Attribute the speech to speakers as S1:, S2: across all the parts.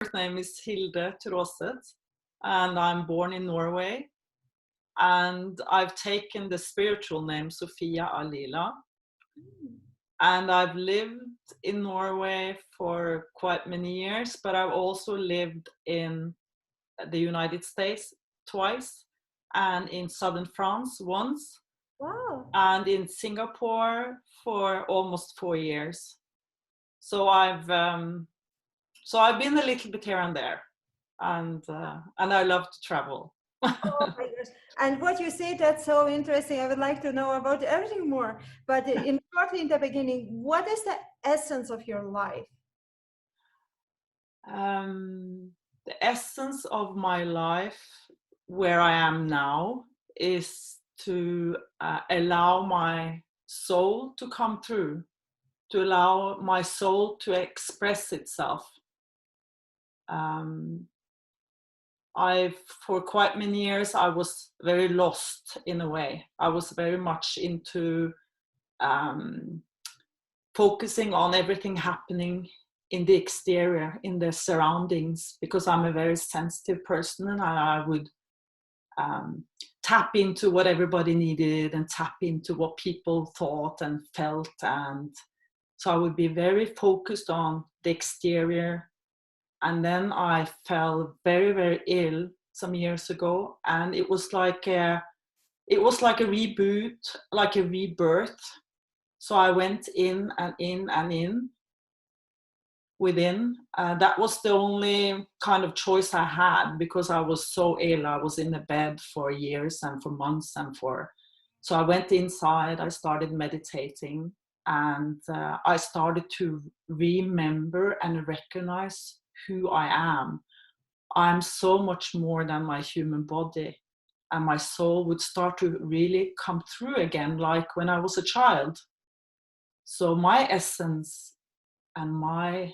S1: First name is Hilde Traaseth, and I'm born in Norway. And I've taken the spiritual name Sophia Alila. And I've lived in Norway for quite many years, but I've also lived in the United States twice, and in southern France once,
S2: Wow.
S1: and in Singapore for almost 4 years. So I've been a little bit here and there, and I love to travel.
S2: Oh my gosh. And what you say, that's so interesting. I would like to know about everything more. But shortly in the beginning, what is the essence of your life?
S1: The essence of my life, where I am now, is to allow my soul to come through, to allow my soul to express itself. For quite many years, I was very lost in a way. I was very much into focusing on everything happening in the exterior, in the surroundings, because I'm a very sensitive person, and I would tap into what everybody needed and tap into what people thought and felt. And so I would be very focused on the exterior. And then I fell very, very ill some years ago, and it was like a reboot, like a rebirth. So I went in and in and in within. That was the only kind of choice I had, because I was so ill. I was in the bed for years and for months so I went inside. I started meditating, and I started to remember and recognize who I am. I'm so much more than my human body, and my soul would start to really come through again, like when I was a child. So my essence and my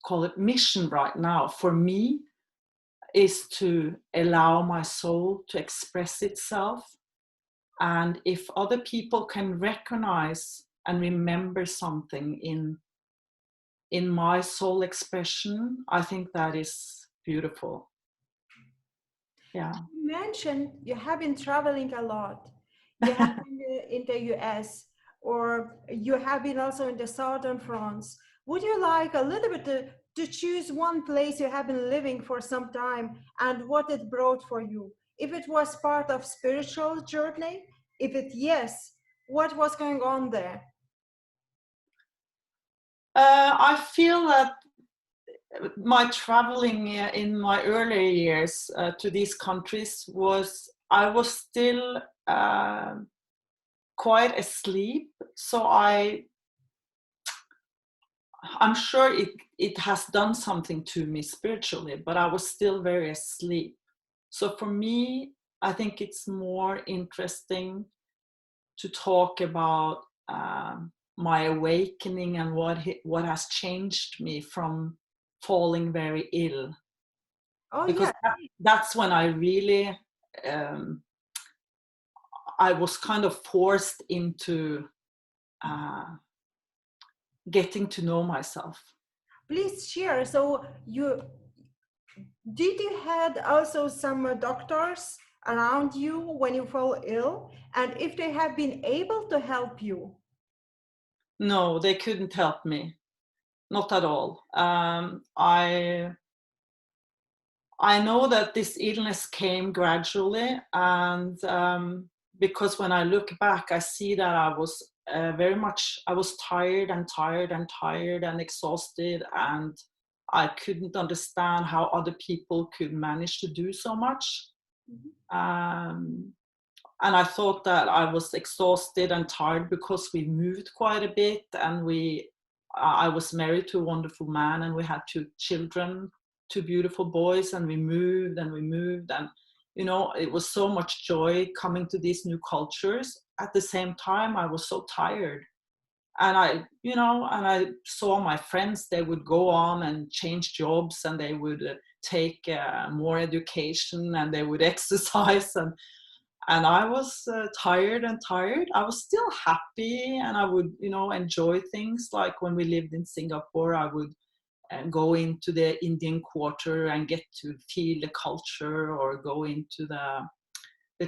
S1: call it mission right now for me is to allow my soul to express itself. And if other people can recognize and remember something in my soul expression, I think that is beautiful. Yeah.
S2: You mentioned you have been traveling a lot. You have been in the US, or you have been also in the southern France. Would you like a little bit to choose one place you have been living for some time and what it brought for you? If it was part of spiritual journey, if it yes, what was going on there?
S1: I feel that my traveling in my earlier years to these countries I was still quite asleep. So I'm sure it has done something to me spiritually, but I was still very asleep. So for me, I think it's more interesting to talk about my awakening and what has changed me from falling very ill.
S2: Oh
S1: Because
S2: yeah.
S1: that's when I really, I was kind of forced into getting to know myself.
S2: Please share. So did you had also some doctors around you when you fell ill, and if they have been able to help you?
S1: No, they couldn't help me, not at all. I know that this illness came gradually, and because when I look back, I see that I was I was tired and tired and tired and exhausted, and I couldn't understand how other people could manage to do so much. And I thought that I was exhausted and tired because we moved quite a bit, and I was married to a wonderful man, and we had 2 children, 2 beautiful boys, and we moved and you know, it was so much joy coming to these new cultures. At the same time, I was so tired. And I saw my friends, they would go on and change jobs, and they would take more education, and they would exercise, and I was tired and tired. I was still happy, and I would, enjoy things. Like when we lived in Singapore, I would go into the Indian Quarter and get to feel the culture, or go into the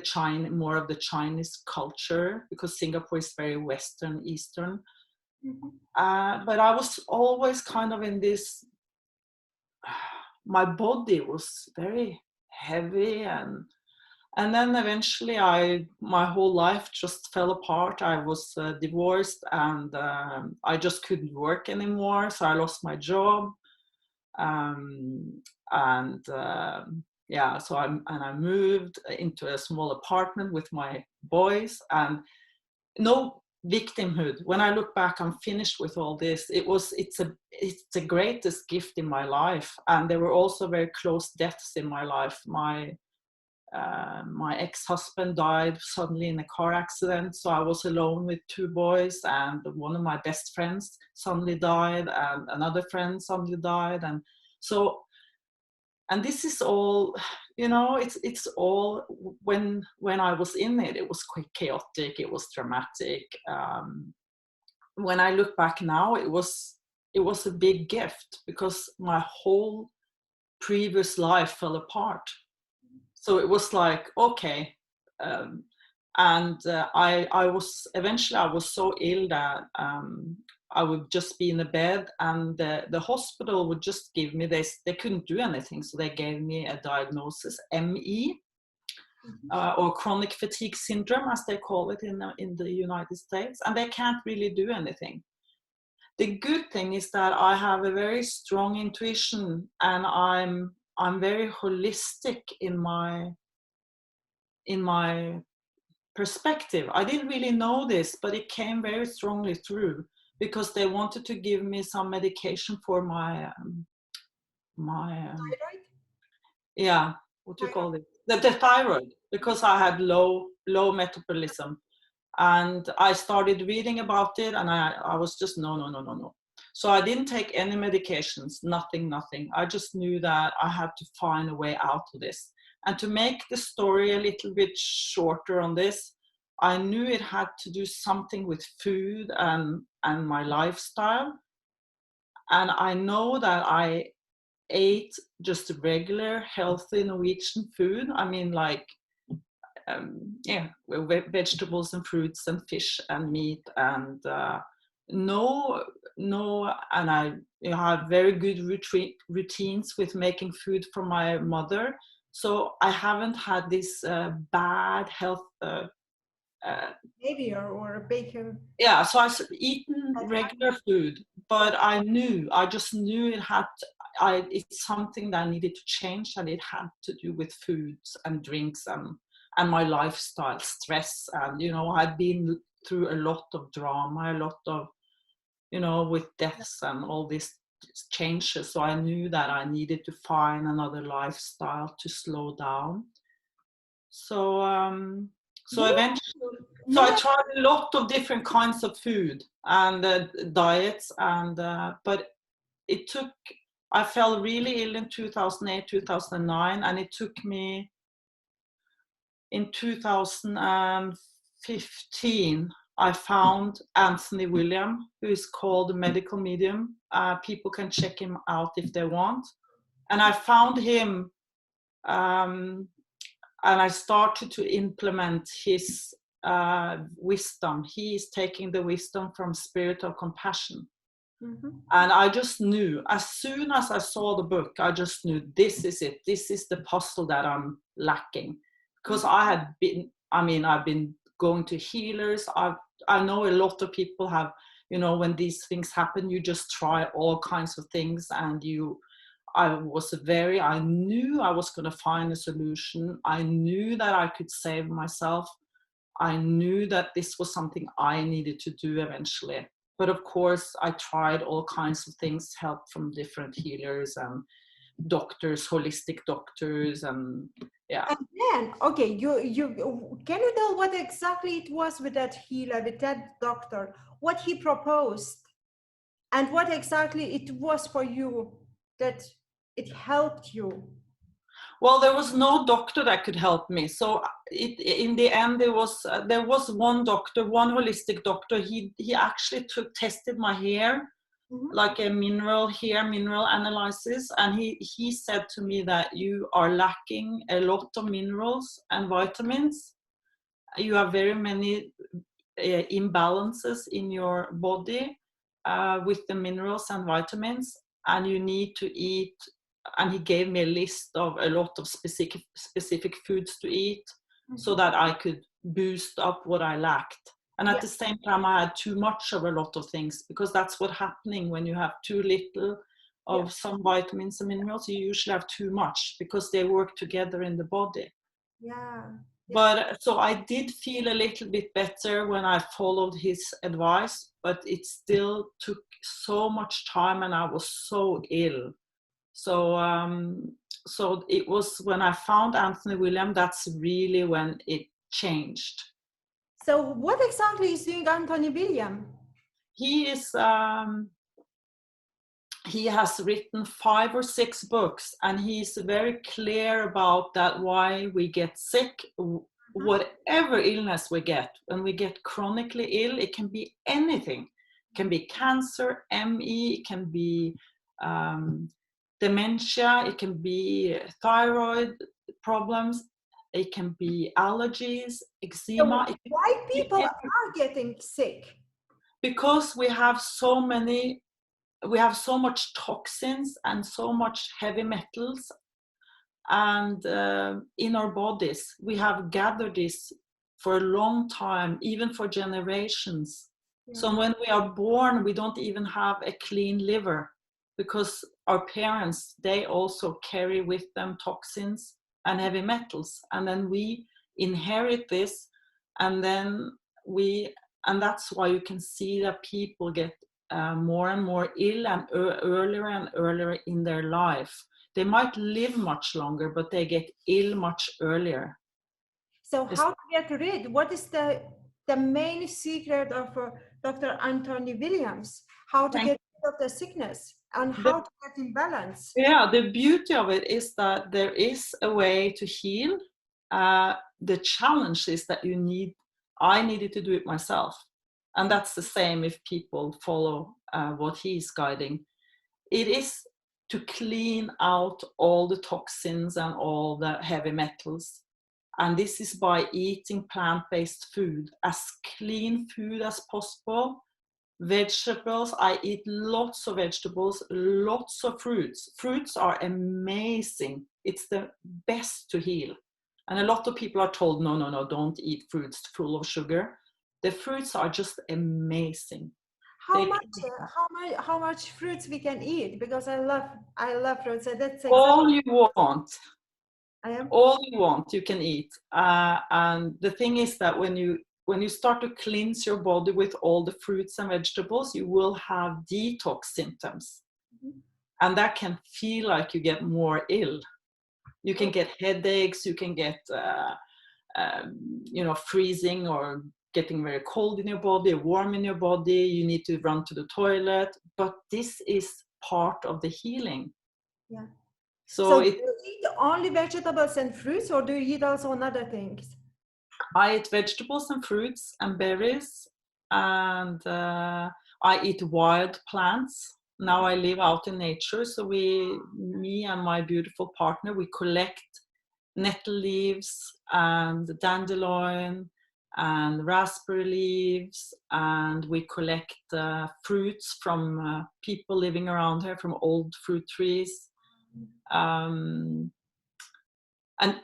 S1: China, more of the Chinese culture, because Singapore is very Western, Eastern. But I was always kind of in this, my body was very heavy, and then eventually my whole life just fell apart. I was divorced, and I just couldn't work anymore, so I lost my job. Yeah, so I moved into a small apartment with my boys, and no victimhood. When I look back, I'm finished with all this. It's the greatest gift in my life, and there were also very close deaths in my life. My ex-husband died suddenly in a car accident, so I was alone with two boys, and one of my best friends suddenly died, and another friend suddenly died, and this is all, it's all, when I was in it, it was quite chaotic, it was dramatic. When I look back now, it was a big gift, because my whole previous life fell apart. So it was like, okay. I was so ill that I would just be in the bed, and the hospital would just give me this. They couldn't do anything, so they gave me a diagnosis, ME, or chronic fatigue syndrome, as they call it in the United States, and they can't really do anything. The good thing is that I have a very strong intuition, and I'm very holistic in my perspective. I didn't really know this, but it came very strongly through, because they wanted to give me some medication for my yeah, what do you call it? The thyroid, because I had low metabolism. And I started reading about it, and I was just no. So I didn't take any medications, nothing. I just knew that I had to find a way out of this. And to make the story a little bit shorter on this, I knew it had to do something with food and my lifestyle. And I know that I ate just regular, healthy Norwegian food. I mean, like, vegetables and fruits and fish and meat, and no, and I have very good routines with making food for my mother. So I haven't had this bad health.
S2: Maybe or bacon.
S1: Yeah, so I've eaten regular food, but I just knew it's something that I needed to change, and it had to do with foods and drinks and my lifestyle, stress. And, I'd been through a lot of drama, a lot of, with deaths and all these changes. So I knew that I needed to find another lifestyle to slow down. So eventually, I tried a lot of different kinds of food and diets, and but I fell really ill in 2008, 2009, and it took me in 2015. I found Anthony William, who is called a medical medium. People can check him out if they want. And I found him, and I started to implement his wisdom. He is taking the wisdom from Spirit of Compassion. Mm-hmm. And I just knew, as soon as I saw the book, I just knew this is it. This is the puzzle that I'm lacking. Because I've been going to healers. I know a lot of people have, when these things happen, you just try all kinds of things, and I knew I was going to find a solution. I knew that I could save myself. I knew that this was something I needed to do eventually. But of course, I tried all kinds of things, help from different healers and doctors, holistic doctors, and yeah.
S2: And then, okay, you can you tell what exactly it was with that healer, with that doctor, what he proposed, and what exactly it was for you that it helped you?
S1: Well, there was no doctor that could help me. So in the end, there was one doctor, one holistic doctor. He actually tested my hair, like a mineral analysis, and he said to me that you are lacking a lot of minerals and vitamins. You have very many imbalances in your body with the minerals and vitamins, and you need to eat. And he gave me a list of a lot of specific foods to eat, so that I could boost up what I lacked. And at the same time, I had too much of a lot of things, because that's what's happening when you have too little of some vitamins and minerals. You usually have too much, because they work together in the body. But so I did feel a little bit better when I followed his advice, but it still took so much time, and I was so ill. So so it was when I found Anthony William, that's really when it changed.
S2: So what exactly is doing Anthony William?
S1: He is he has written 5 or 6 books, and he's very clear about that, why we get sick, whatever illness we get. When we get chronically ill, it can be anything. It can be cancer, ME, it can be dementia, it can be thyroid problems, it can be allergies, eczema.
S2: So why people are getting sick?
S1: Because we have so much toxins and so much heavy metals, and in our bodies. We have gathered this for a long time, even for generations. So when we are born, we don't even have a clean liver, because our parents, they also carry with them toxins and heavy metals, and then we inherit this, and then and that's why you can see that people get more and more ill, and earlier and earlier in their life. They might live much longer, but they get ill much earlier.
S2: So how to get rid? What is the main secret of Dr. Anthony Williams? How to get rid of the sickness and how to get in balance?
S1: Yeah, the beauty of it is that there is a way to heal. The challenge is that I needed to do it myself. And that's the same if people follow what he's guiding. It is to clean out all the toxins and all the heavy metals. And this is by eating plant-based food, as clean food as possible. Vegetables, I eat lots of vegetables, lots of fruits. Fruits are amazing. It's the best to heal. And a lot of people are told, no, don't eat fruits full of sugar. The fruits are just amazing.
S2: How much fruits we can eat? Because I love fruits. So that's exactly
S1: all you want. All you want, you can eat. And the thing is that when you start to cleanse your body with all the fruits and vegetables, you will have detox symptoms. And that can feel like you get more ill. You can get headaches, you can get freezing or getting very cold in your body, warm in your body, you need to run to the toilet. But this is part of the healing.
S2: Yeah. So do you eat only vegetables and fruits, or do you eat also other things?
S1: I eat vegetables and fruits and berries, and I eat wild plants. Now I live out in nature, so me and my beautiful partner, we collect nettle leaves and dandelion and raspberry leaves, and we collect fruits from people living around here, from old fruit trees. And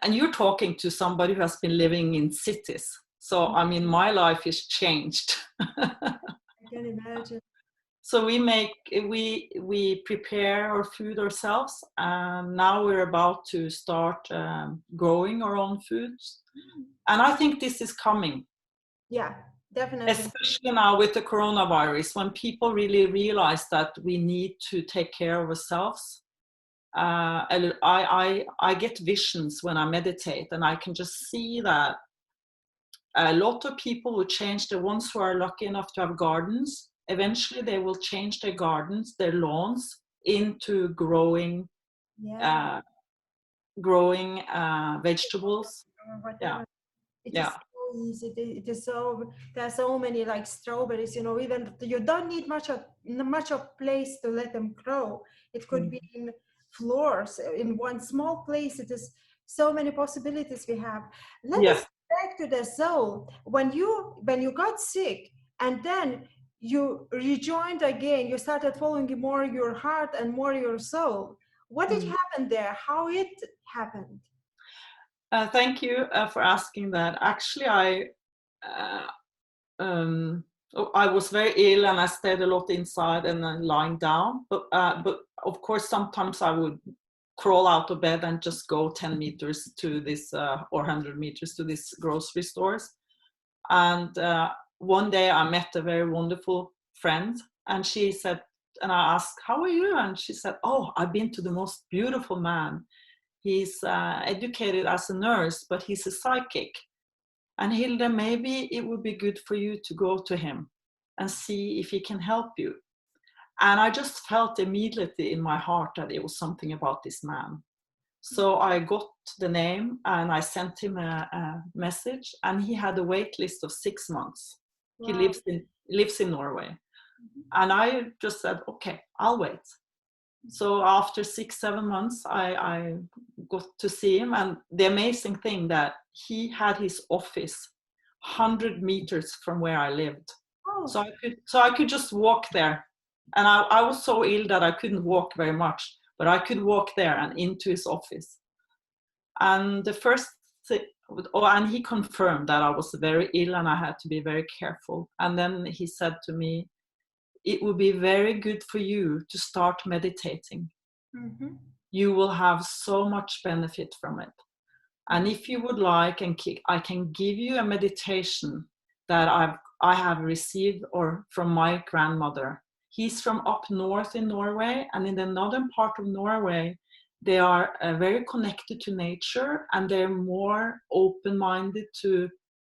S1: you're talking to somebody who has been living in cities. So, I mean, my life is changed.
S2: I can imagine.
S1: So we prepare our food ourselves. Now we're about to start growing our own foods. And I think this is coming.
S2: Yeah, definitely.
S1: Especially now with the coronavirus, when people really realize that we need to take care of ourselves. I get visions when I meditate, and I can just see that a lot of people will change. The ones who are lucky enough to have gardens, eventually they will change their gardens, their lawns, into growing vegetables.
S2: It's so easy. It is so, there's so many like strawberries, you know, even you don't need much of place to let them grow. It could be in floors, in one small place. It is so many possibilities we have. Let us
S1: Yes.
S2: go back to the soul. When you got sick and then you rejoined again, you started following more your heart and more your soul. What did happen there? How it happened?
S1: Thank you for asking that. Actually, uh, I was very ill and I stayed a lot inside and then lying down. But of course, sometimes I would crawl out of bed and just go 10 meters to this or 100 meters to these grocery stores. And one day I met a very wonderful friend, and she said, and I asked, "How are you?" And she said, "Oh, I've been to the most beautiful man. He's educated as a nurse, but he's a psychic. And Hilde, maybe it would be good for you to go to him and see if he can help you." And I just felt immediately in my heart that it was something about this man. So I got the name and I sent him a message, and he had a wait list of 6 months.
S2: Wow.
S1: He lives in Norway. And I just said, okay, I'll wait. So after 6-7 months, I got to see him. And the amazing thing that he had his office 100 meters from where I lived.
S2: Oh.
S1: So I could just walk there. And I was so ill that I couldn't walk very much, but I could walk there and into his office. And the first thing, and he confirmed that I was very ill and I had to be very careful. And then he said to me, "It would be very good for you to start meditating.
S2: Mm-hmm.
S1: You will have so much benefit from it. And if you would like, I can give you a meditation that I have received or from my grandmother." He's from up north in Norway, and in the northern part of Norway, they are very connected to nature, and they're more open-minded to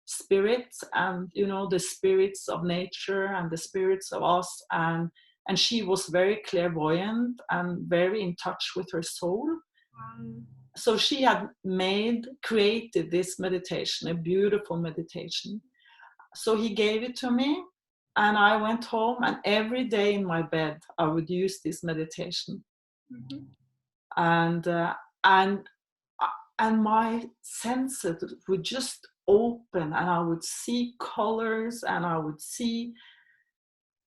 S1: spirits and, you know, the spirits of nature and the spirits of us. And she was very clairvoyant and very in touch with her soul. So she had created this meditation, a beautiful meditation. So he gave it to me, and I went home, and every day in my bed I would use this meditation. Mm-hmm. And my senses would just open, and I would see colors, and I would see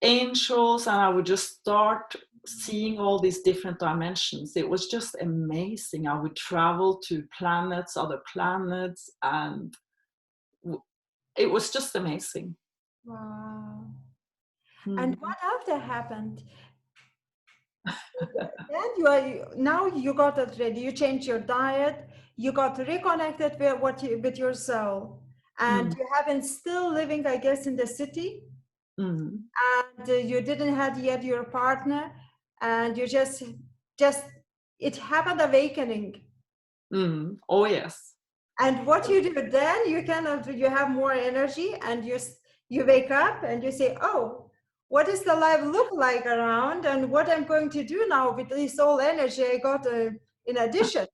S1: angels, and I would just start seeing all these different dimensions. It was just amazing. I would travel to other planets, and it was just amazing.
S2: Wow. And what after happened? Then you got it ready. You changed your diet. You got reconnected with your soul, and you have been still living, I guess, in the city. And you didn't have yet your partner, and you just it happened awakening.
S1: Oh yes.
S2: And what you do then, you have more energy, and you wake up and you say, "Oh, what does the life look like around, and what I'm going to do now with this all energy I got in addition?"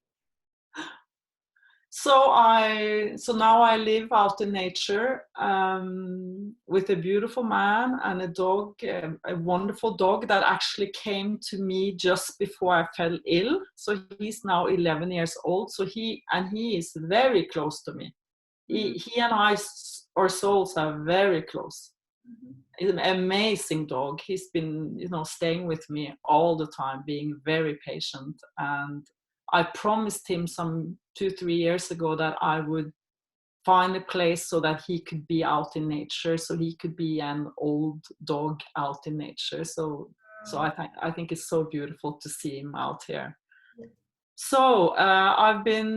S1: So now I live out in nature with a beautiful man and a dog, a wonderful dog that actually came to me just before I fell ill. So he's now 11 years old. So he is very close to me. He and our souls are very close. He's an amazing dog. He's been, staying with me all the time, being very patient. And I promised him some 2-3 years ago that I would find a place so that he could be out in nature, so he could be an old dog out in nature. So I think it's so beautiful to see him out here. So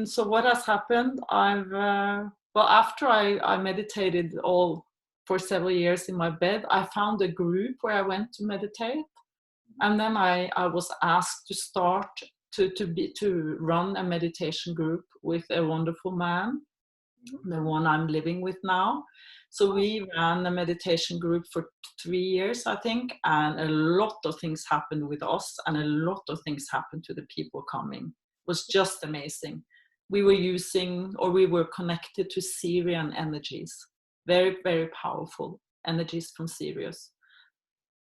S1: so what has happened? After I meditated for several years in my bed, I found a group where I went to meditate. And then I was asked to start to run a meditation group with a wonderful man, the one I'm living with now. So we ran a meditation group for 3 years, I think, and a lot of things happened with us, and a lot of things happened to the people coming. It was just amazing. We were connected to Sirian energies. Very, very powerful energies from Sirius.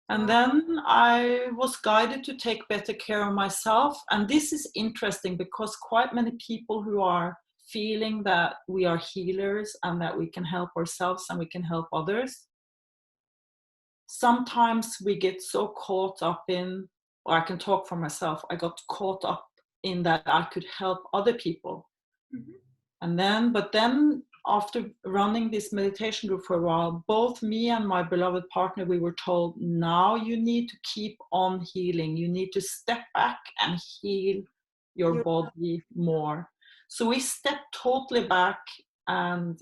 S1: And then I was guided to take better care of myself. And this is interesting because quite many people who are feeling that we are healers and that we can help ourselves and we can help others, sometimes we get so caught up in, or I can talk for myself, I got caught up in that I could help other people. Mm-hmm. But then after running this meditation group for a while, both me and my beloved partner, we were told, now you need to keep on healing. You need to step back and heal your body more. So we stepped totally back, and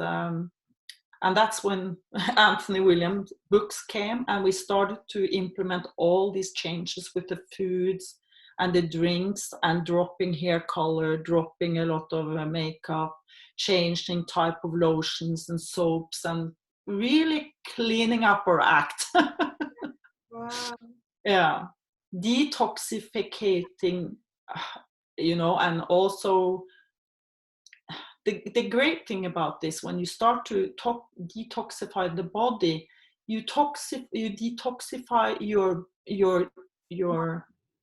S1: that's when Anthony Williams' books came, and we started to implement all these changes with the foods and the drinks, and dropping hair color, dropping a lot of makeup, changing type of lotions and soaps, and really cleaning up our act.
S2: Wow.
S1: Yeah, detoxificating, and also the great thing about this, when you start to detoxify the body, you detoxify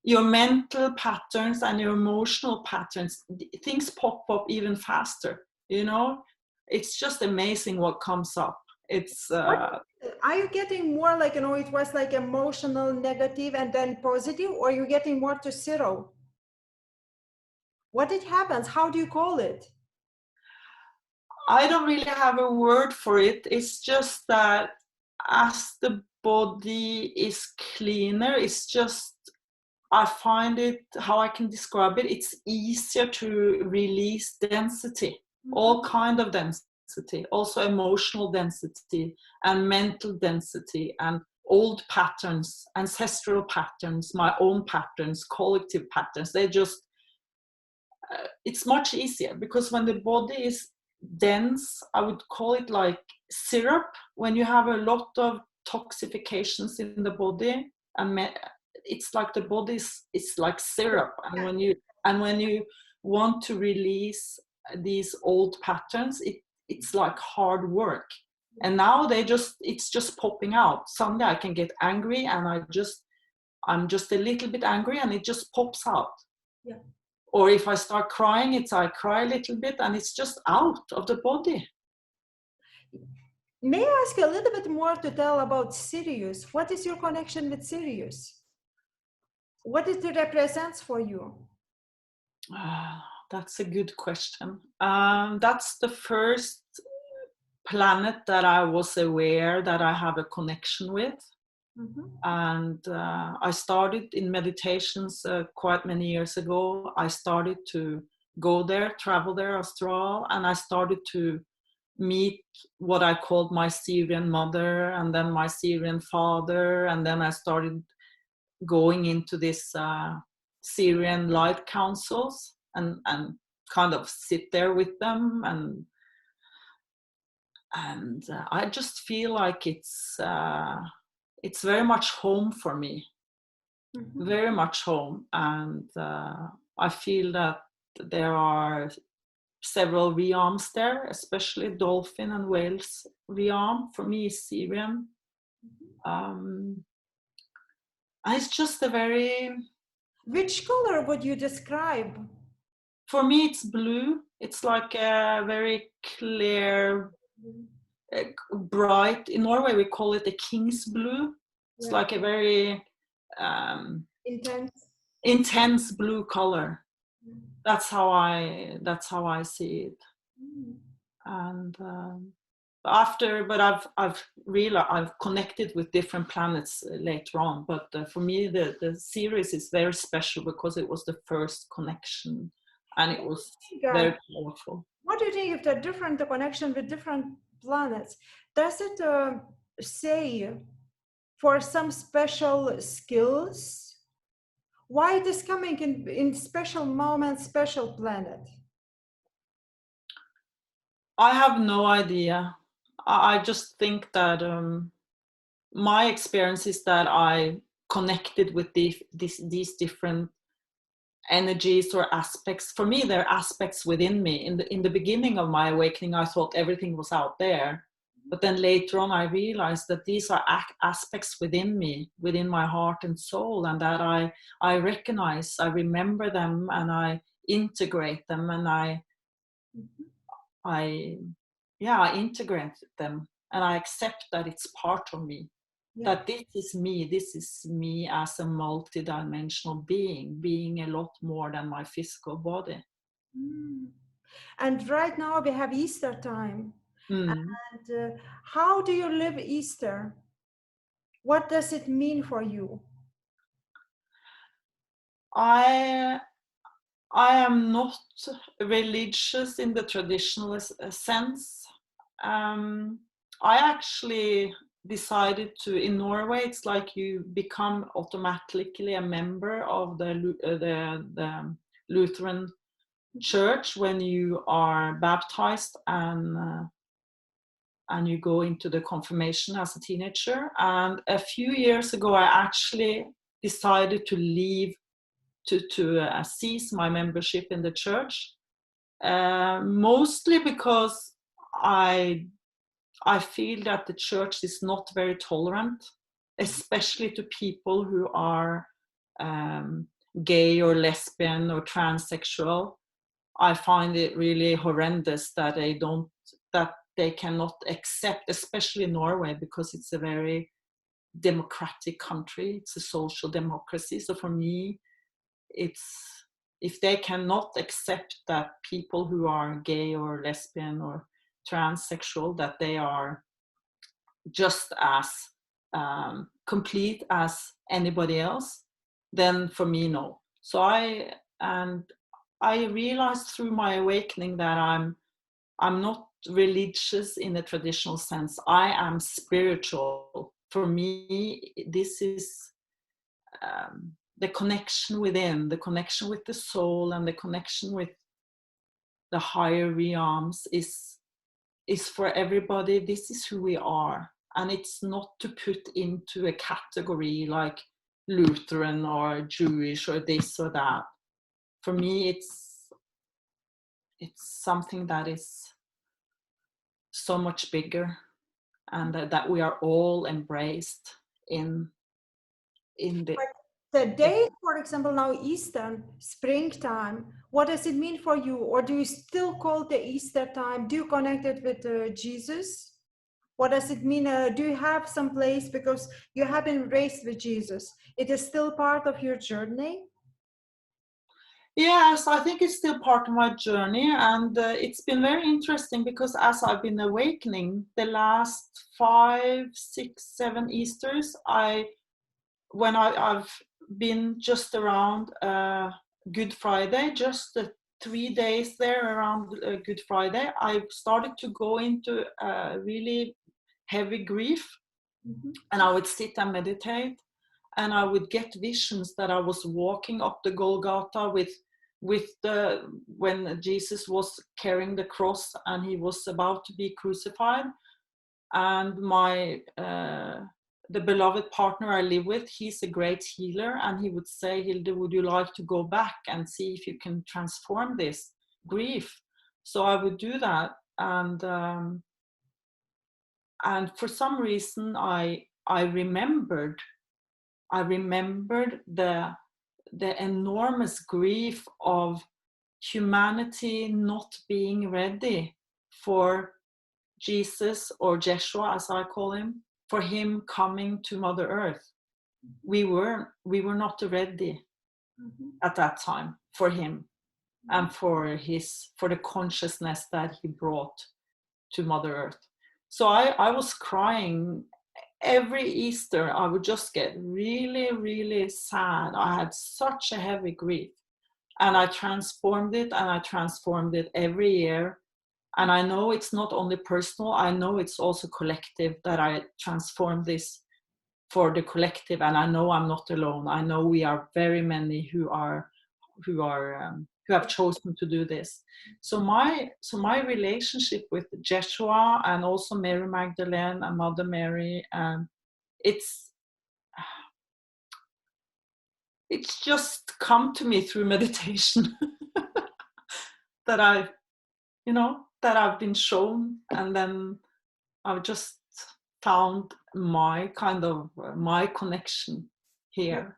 S1: your mental patterns and your emotional patterns. Things pop up even faster. It's just amazing what comes up. It's
S2: are you getting more like, it was like emotional, negative, and then positive, or are you getting more to zero? What it happens? How do you call it?
S1: I don't really have a word for it. It's just that as the body is cleaner, it's just, I find it, how I can describe it, it's easier to release density, all kind of density, also emotional density and mental density and old patterns, ancestral patterns, my own patterns, collective patterns. They just, it's much easier, because when the body is dense, I would call it like syrup. When you have a lot of toxifications in the body, and it's like the body is like syrup, and when you want to release these old patterns, it's like hard work. And now it's just popping out. Someday I can get angry, and I'm just a little bit angry, and it just pops out.
S2: Yeah.
S1: Or if I start crying, I cry a little bit, and it's just out of the body.
S2: May I ask you a little bit more to tell about Sirius? What is your connection with Sirius? What it represents for you?
S1: That's a good question. That's the first planet that I was aware that I have a connection with. Mm-hmm. And I started in meditations quite many years ago. I started to go there, travel there, astral, and I started to meet what I called my Syrian mother, and then my Syrian father, and then I started going into this Syrian light councils and kind of sit there with them, and I just feel like it's very much home for me. Mm-hmm. Very much home. And I feel that there are several realms there, especially dolphin and whales realm. For me, is Syrian. Mm-hmm. It's just a very...
S2: Which color would you describe?
S1: For me, it's blue. It's like a very clear, bright. In Norway, we call it a king's blue. It's like a very intense blue color. That's how I see it. And I've realized I've connected with different planets later on. But for me, the series is very special because it was the first connection, and it was very powerful.
S2: What do you think if the connection with different planets? Does it say for some special skills? Why it is coming in special moments, special planet?
S1: I have no idea. I just think that my experience is that I connected with these different energies or aspects. For me, they're aspects within me. In the beginning of my awakening, I thought everything was out there. But then later on, I realized that these are aspects within me, within my heart and soul, and that I recognize, I remember them, and I integrate them, and I integrate them, and I accept that it's part of me.
S2: Yeah.
S1: That this is me as a multidimensional being a lot more than my physical body.
S2: And right now we have Easter time.
S1: Mm.
S2: And how do you live Easter? What does it mean for you?
S1: I am not religious in the traditional sense. I actually decided to, in Norway, it's like you become automatically a member of the Lutheran Church when you are baptized and you go into the confirmation as a teenager. And a few years ago, I actually decided to leave, to cease my membership in the church, mostly because I feel that the church is not very tolerant, especially to people who are gay or lesbian or transsexual. I find it really horrendous that they cannot accept, especially Norway, because it's a very democratic country. It's a social democracy. So for me, it's, if they cannot accept that people who are gay or lesbian or transsexual, that they are just as complete as anybody else, then for me, no. So I realized through my awakening that I'm not religious in the traditional sense. I am spiritual. For me, this is the connection within, the connection with the soul, and the connection with the higher realms is for everybody. This is who we are, and it's not to put into a category like Lutheran or Jewish or this or that. For me, it's something that is so much bigger, and that we are all embraced in the.
S2: The day, for example, now Easter, springtime, what does it mean for you? Or do you still call the Easter time? Do you connect it with Jesus? What does it mean? Do you have some place, because you have been raised with Jesus? It is still part of your journey?
S1: Yes, I think it's still part of my journey, and it's been very interesting because as I've been awakening the last 5, 6, 7 Easters, I've been just around Good Friday, just 3 days there around Good Friday, I started to go into really heavy grief, and I would sit and meditate, and I would get visions that I was walking up the Golgotha when Jesus was carrying the cross and he was about to be crucified, and the beloved partner I live with, he's a great healer, and he would say, Hilde, would you like to go back and see if you can transform this grief? So I would do that, and for some reason I remembered the enormous grief of humanity not being ready for Jesus, or Jeshua as I call him, for him coming to Mother Earth. We were not ready at that time for him, and for the consciousness that he brought to Mother Earth. So I was crying every Easter. I would just get really, really sad. I had such a heavy grief, and I transformed it, and I transformed it every year. And I know it's not only personal, I know it's also collective, that I transform this for the collective, and I know I'm not alone. I know we are very many who have chosen to do this. So my relationship with Jeshua and also Mary Magdalene and Mother Mary, it's just come to me through meditation that I've been shown, and then I've just found my kind of my connection
S2: Yeah.
S1: here.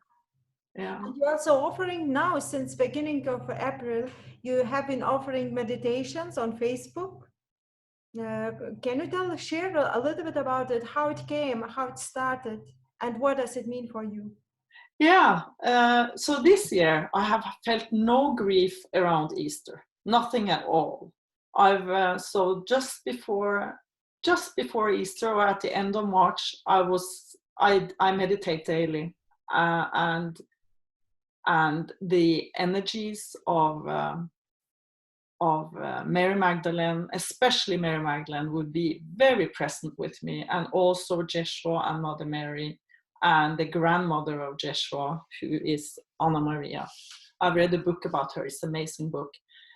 S1: Yeah.
S2: And you're also offering now, since beginning of April, you have been offering meditations on Facebook. Can you share a little bit about it, how it came, how it started, and what does it mean for you?
S1: Yeah. So this year I have felt no grief around Easter, nothing at all. I've so just before Easter, or at the end of March, I meditate daily, and the energies of Mary Magdalene, especially Mary Magdalene, would be very present with me, and also Jeshua and Mother Mary, and the grandmother of Jeshua, who is Anna Maria. I've read a book about her, it's an amazing book.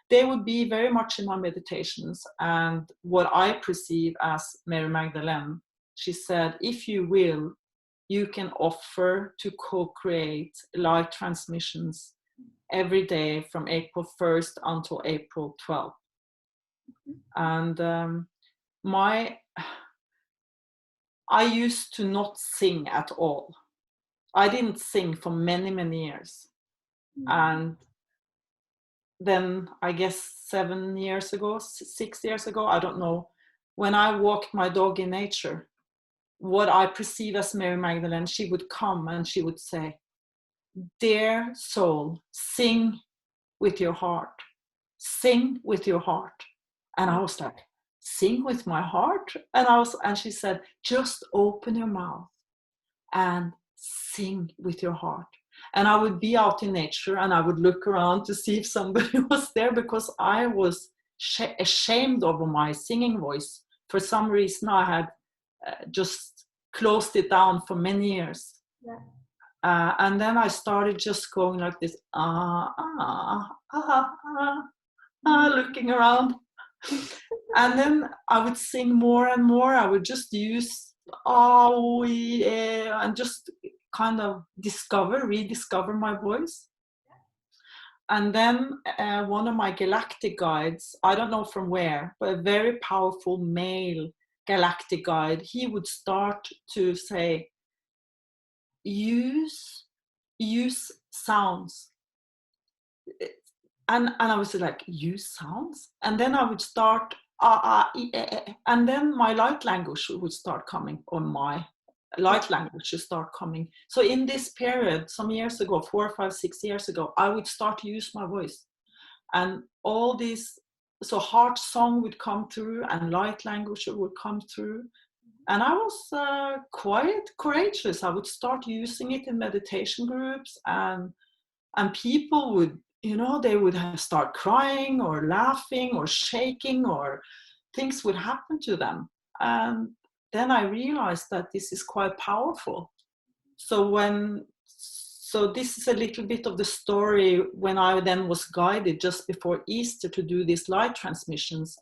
S1: They would be very much in my meditations, and what I perceive as Mary Magdalene, she said, if you will, you can offer to co-create light transmissions every day from April 1st until April 12th. And I used to not sing at all. I didn't sing for many, many years. And then I guess 7 years ago, 6 years ago, I don't know, when I walked my dog in nature, what I perceive as Mary Magdalene, she would come and she would say, dear soul, sing with your heart. Sing with your heart. And I was like, sing with my heart? And she said, just open your mouth and sing with your heart. And I would be out in nature and I would look around to see if somebody was there, because I was ashamed of my singing voice. For some reason, I had just closed it down for many years.
S2: Yeah.
S1: And then I started just going like this, looking around. And then I would sing more and more. I would just use and just kind of rediscover my voice. And then one of my galactic guides, I don't know from where, but a very powerful male galactic guide, he would start to say, use sounds. And I was like, use sounds? And then I would start, and then my light language would start coming, or my light language would start coming. So in this period, some years ago, 4, 5, 6 years ago, I would start to use my voice. And all these, so heart song would come through and light language would come through. And I was quite courageous. I would start using it in meditation groups, and people would, they would start crying or laughing or shaking, or things would happen to them. And then I realized that this is quite powerful. So this is a little bit of the story when I then was guided just before Easter to do these light transmissions.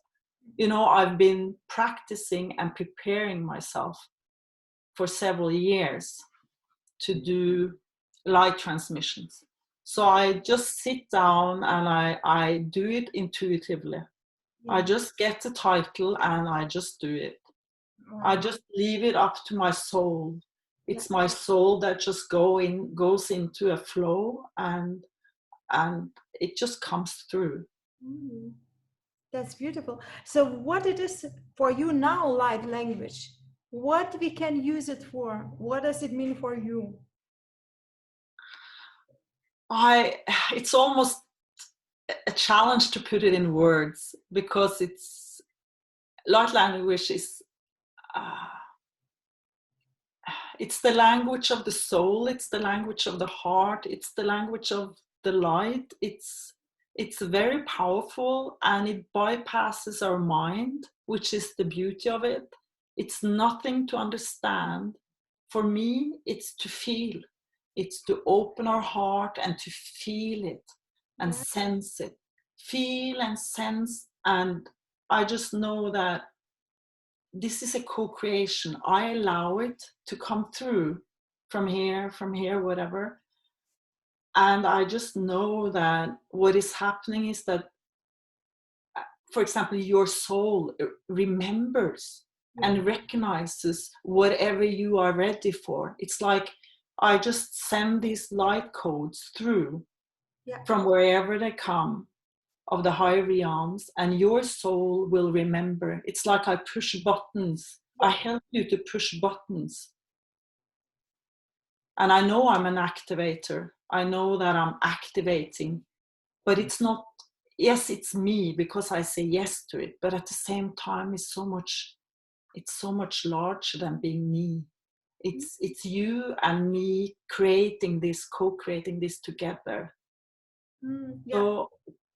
S1: I've been practicing and preparing myself for several years to do light transmissions. So I just sit down and I do it intuitively. Yeah. I just get the title and I just do it. Wow. I just leave it up to my soul. It's my soul that just goes into a flow, and it just comes through.
S2: Mm. That's beautiful. So what it is for you now, light language? What we can use it for? What does it mean for you?
S1: It's almost a challenge to put it in words, because light language is it's the language of the soul, it's the language of the heart, it's the language of the light. It's very powerful, and it bypasses our mind, which is the beauty of it. It's nothing to understand. For me, it's to feel. It's to open our heart and to feel it and sense it. Feel and sense. And I just know that this is a co-creation. I allow it to come through from here, whatever. And I just know that what is happening is that, for example, your soul remembers and recognizes whatever you are ready for. It's like I just send these light codes through from wherever they come, of the higher realms, and your soul will remember. It's like I push buttons. I help you to push buttons. And I know I'm an activator. I know that I'm activating, but it's not, yes, it's me because I say yes to it, but at the same time, it's so much larger than being me. It's you and me creating this, co-creating this together.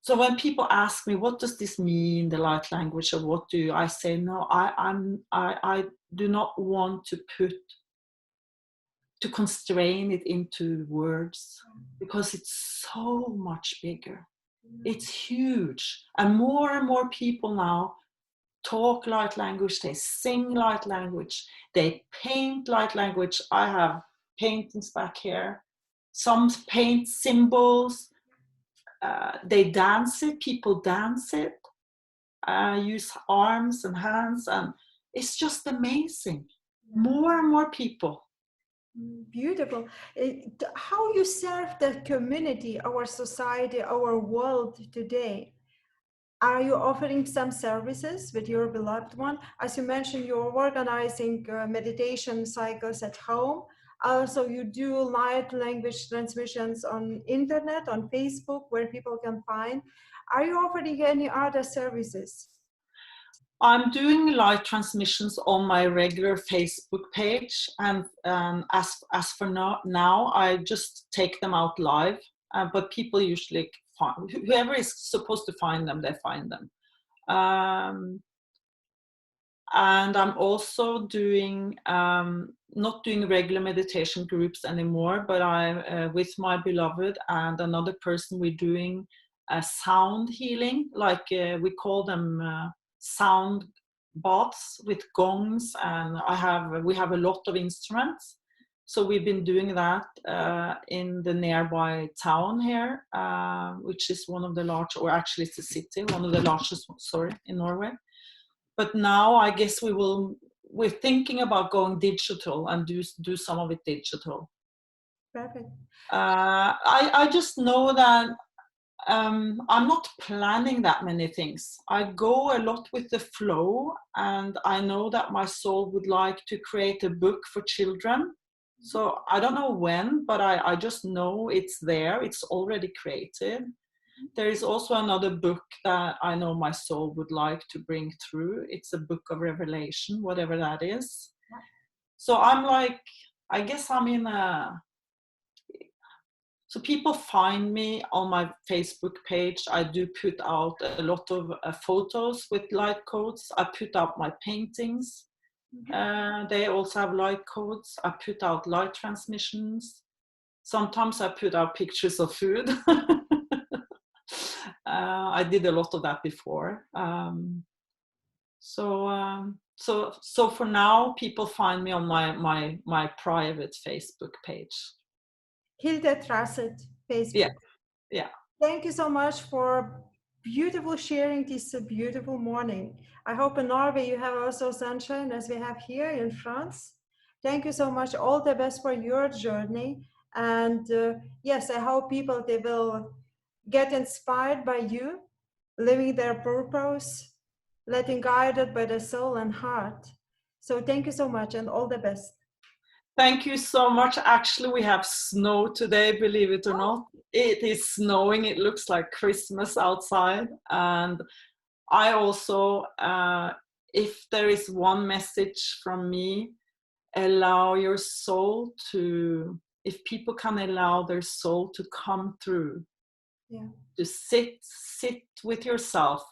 S1: So when people ask me, what does this mean, the light language, or what do I say? No, I do not want to constrain it into words, because it's so much bigger. It's huge. And more people now talk light language, they sing light language, they paint light language. I have paintings back here. Some paint symbols. They dance it, people dance it, use arms and hands, and it's just amazing. More and more people.
S2: Beautiful. How you serve the community, our society, our world today? Are you offering some services with your beloved one? As you mentioned, you're organizing meditation cycles at home. Also, you do light language transmissions on internet, on Facebook, where people can find. Are you offering any other services?
S1: I'm doing live transmissions on my regular Facebook page, and as for now, I just take them out live. But people usually find, whoever is supposed to find them, they find them. And I'm also doing not doing regular meditation groups anymore, but I with my beloved and another person, we're doing a sound healing, like we call them sound baths with gongs, and we have a lot of instruments. So we've been doing that in the nearby town here, which is one of the large, or actually it's a city, one of the largest, in Norway. But now I guess we're thinking about going digital and do some of it digital.
S2: Perfect.
S1: I just know that I'm not planning that many things. I go a lot with the flow, and I know that my soul would like to create a book for children. So I don't know when, but I just know it's there. It's already created. There is also another book that I know my soul would like to bring through. It's a book of revelation, whatever that is. So I'm like, I guess I'm in a... So people find me on my Facebook page. I do put out a lot of photos with light codes. I put out my paintings. They also have light codes. I put out light transmissions. Sometimes I put out pictures of food. I did a lot of that before. So for now, people find me on my private Facebook page.
S2: Hilde Traaseth, Facebook.
S1: Yeah.
S2: Thank you so much for beautiful sharing this beautiful morning. I hope in Norway you have also sunshine as we have here in France. Thank you so much. All the best for your journey. And yes, I hope people, they will get inspired by you, living their purpose, letting guided by the soul and heart. So thank you so much and all the best.
S1: Thank you so much. Actually, we have snow today, believe it or not. It is snowing. It looks like Christmas outside. And I also, if there is one message from me, allow your soul to, if people can allow their soul to come through, to sit with yourself.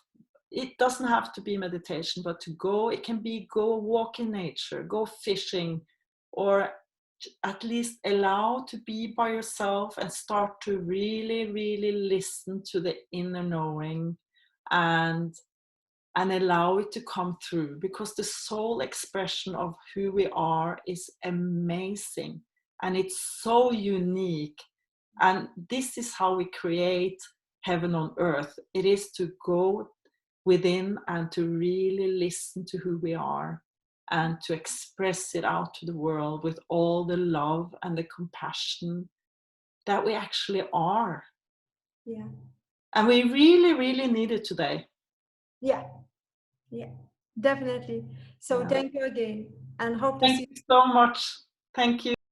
S1: It doesn't have to be meditation, but to go, it can be go walk in nature, go fishing, or at least allow to be by yourself and start to really, really listen to the inner knowing and allow it to come through, because the soul expression of who we are is amazing and it's so unique. And this is how we create heaven on earth. It is to go within and to really listen to who we are and to express it out to the world with all the love and the compassion that we actually are.
S2: Yeah.
S1: And we really, really need it today.
S2: Yeah. Yeah. Definitely. So
S1: Yeah.
S2: thank you again, and hope to
S1: Thank
S2: see
S1: you so much. Thank you.